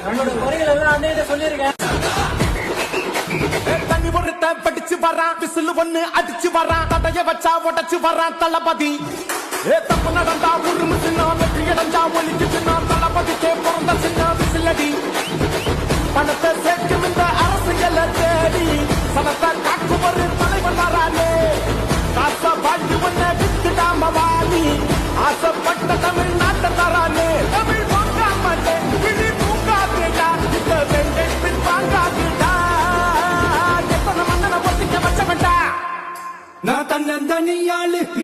நம்மளோட குறைகள் எல்லாம் அன்னையிட்ட சொல்லியிருக்கேன். தண்ணி ஒருத்த படிச்சு வரான், விசில் ஒண்ணு அடிச்சு வரான், தடைய வச்சா உடச்சு வரான் தளபதி. தப்பு நடந்தா உருமு சின்ன, வெற்றி அடைஞ்சா ஒலிக்கு சின்ன, தளபதிக்கே பிறந்த சின்ன விசிலடி. பணத்தை சேர்க்கும் இந்த அரசியலை தேடி சனத்தை காக்கும் ஒரு தலைவன் வரானே. காசை வாழ்க்கை ஒன்ன வித்துடாம வாணி, ஆசைப்பட்ட தமிழ்நாட்டை தரானே. தமிழ் வாங்கா மாட்டேன், விழி தூங்காதேடா, இந்த வெங்கை பின் வாங்காதேடா. எத்தனை மன்னனை ஒத்திக்க வச்சவன்டா, நான் தன்னந்தனியாளு.